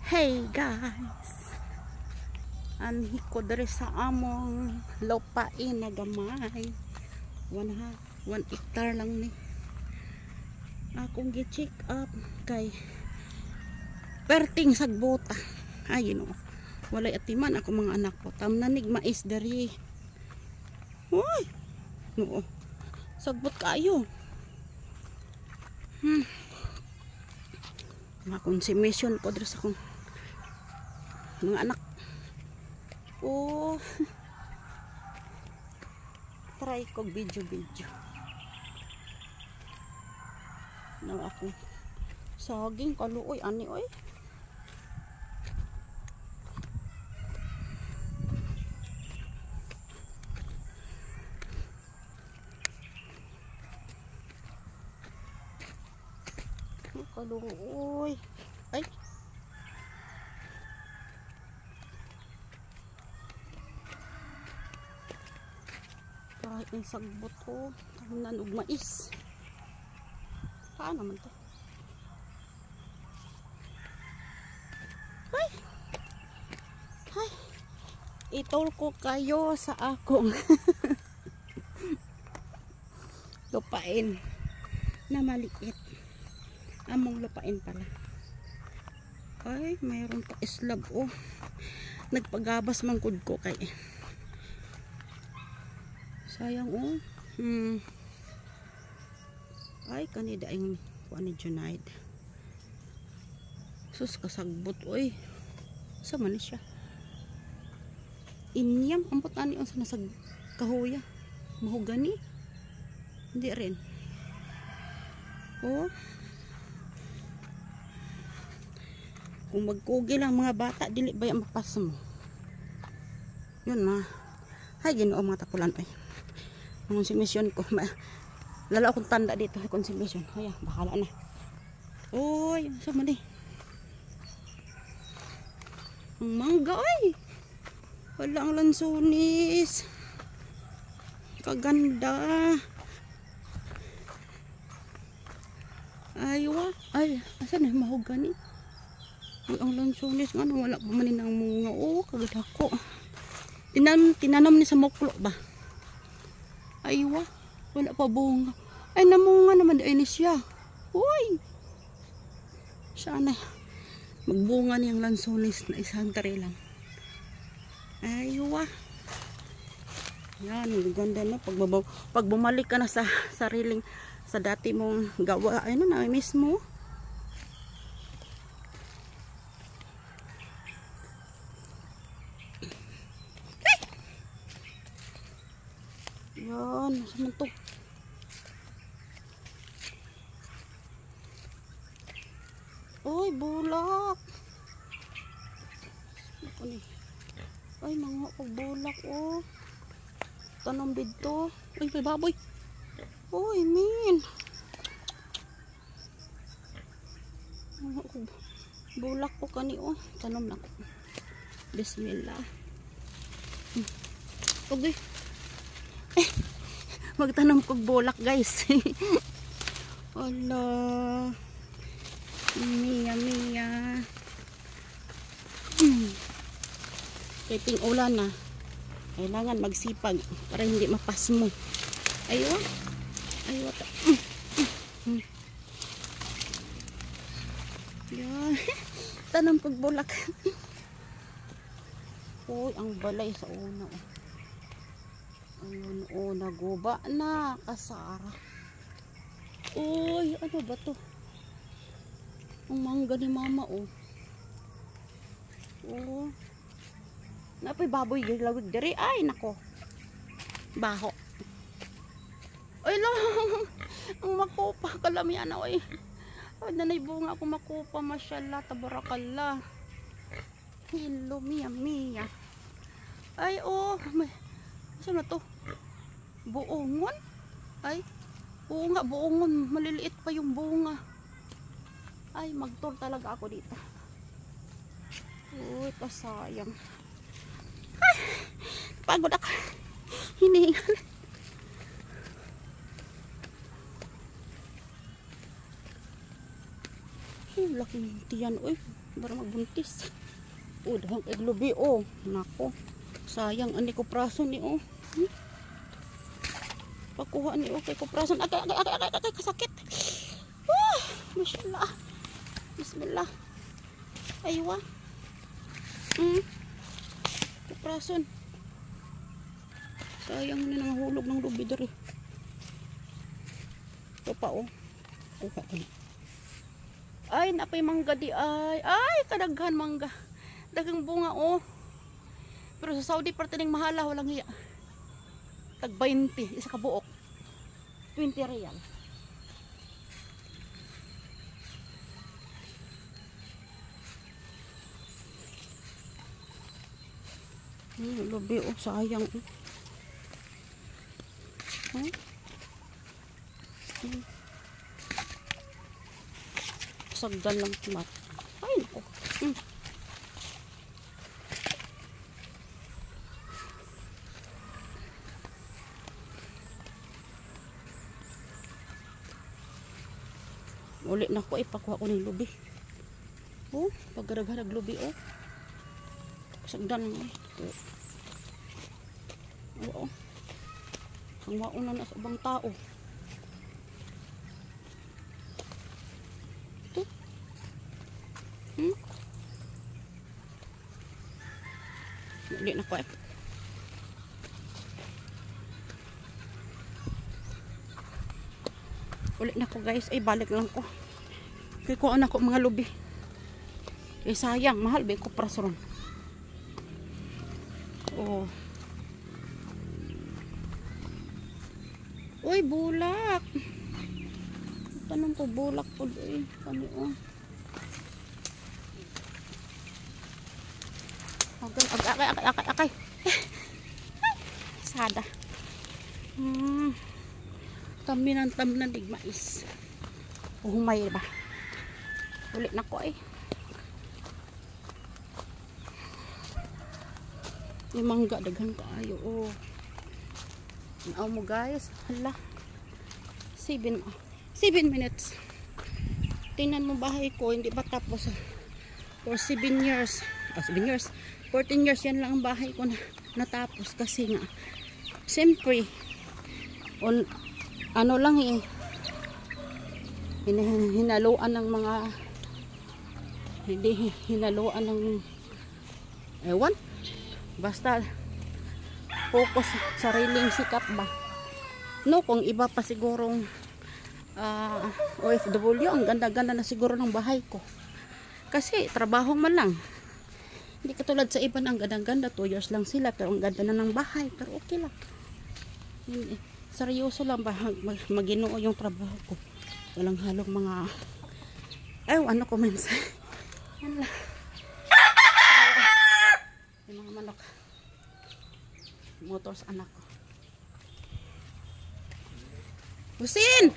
Hey guys, anhi ko dere sa among lupain na gamay. 1 hectare lang ni akong gi-check up kay perting sagbuta. Ay no, walay atiman ako mga anak ko. Tamnanig mais dere. Uy, no, sagbot kayo. Mga konsumisyon ko dere sa akong mga anak. Oh, try ko video na ako saging kaluoy ani oy. Kaluoy ay kahit yung sagbot ko tanan og mais. Paano naman to? Ay! Ay! Itol ko kayo sa akong lupain na maliit. Among lupain pala. Ay, mayroon pa islab oh. Nagpagabas mangkod ko kay sayang oh. Ay kanida ang kuan ni Junaid. Sus kasagbot oy. Sa man siya. Inyam ampot ani unsa na sag kahoya. Mahogani. Hindi rin. Oh. Kung magkugi lang mga bata dili ba yang mapas mo. Yun na. Hay Ginoo mga tapulan ay. Ang konsumisyon ko lalo akong tanda dito ay konsumisyon. Haya, bahala na. Oy, sa man ang mangga ay. Wala ang lansunis. Kaganda. Aywa, ay, asan na mahogani? Ay, ang lansunis nga wala pa man ang mga oh, kagadako. Tinanom ni sa muklo ba? Aywa, wala pa bunga. Ay, namunga naman ay ni siya. Uy! Sana magbunga niyang lansones na isang tari lang. Aywa. Yan, ganda na. Pag bumalik ka na sa sariling, sa dati mong gawa, ay na mismo. Yan, saan to? Uy, bulak. Ako ni. Ay, mga bulak oh. Tanom dito. Uy, may baboy. Uy, min. Bulak ko kani oh. Tanom na ko. Bismillah. Okay. Magtanom kog bulak guys. Allah. Mia. Kaya ting ulan na. Kailangan magsipag para hindi mapas mo. Aywa. Yan. Tanom kog bulak. Uy, ang balay sa una oh. Ayun, oh, naguba na kasara. Uy, ano ba to? Ang mangga ni mama, oh. Oh. Napay baboy, gilawig diri. Ay, nako. Baho. Ay, lang. Ang makupa. Kalamian na, oy. Ay, nanay bunga ako makupa. Mashallah, tabarakallah. Hello, Mia. Ay, oh. Saan na to? Buongon? Ay, oo nga, buongon. Maliliit pa yung bunga. Ay, mag-tour talaga ako dito. Uy, kasayang. Ay, pagod ako. Hiningal. Ay, laking tiyan. Uy, para magbuntis. Oh, dahang eglubi. Oh, nako. Sayang, ani ko praso ni. Oh. Pakuha ni. Okay, ko praso. Akay, kasakit. Mashallah. Bismillah. Aywa. Kuprason. Sayang na nangahulog ng lubi diri. Ito pa oh. Kuha ko. Ay, napay mangga di ay. Ay, kadaghan mangga. Dagang bunga oh. Pero sa Saudi parte ning mahala walang hiya. Tag 20 isa ka buok. 20 real. Lubi oh, sayang oh. Sagdan lang tumat. Ay nako. Ulit na ko ipakuha ko ng lubi. Oh, pagdaragharag lubi oh. Sagdan lang oh. Oo. Ang mauna na sa ibang tao. Ito. Hindi na ko eh. Ulit na ko guys. Ay balik lang ko. Kaya ko anak ko mga lubi. Eh sayang. Mahal ba ko prasoron. Oh. Uy, bulak. Tanong ko bulak po eh. Kani oh. Akay. Sada. Tambi ng digmais. Humay ba? Ulit na ko eh. Yung mangga daghan kaayo oh. Naaw mo guys, hala 7 minutes. Tingnan mo bahay ko, hindi ba tapos for 7 years 14 years yan lang ang bahay ko na natapos kasi nga siyempre ano lang eh hinaluan ng mga hindi hinaluan ng ewan basta focus sariling sikap ba no kung iba pa sigurong OFW ang ganda-ganda na siguro ng bahay ko kasi trabaho man lang hindi katulad sa iba na ang ganda-ganda 2 years lang sila pero ang ganda na ng bahay pero okay lang hindi, seryoso lang ba maginoo yung trabaho ko walang halong mga ano comments yan lang yung mga manok motor sa anak ko. Husin!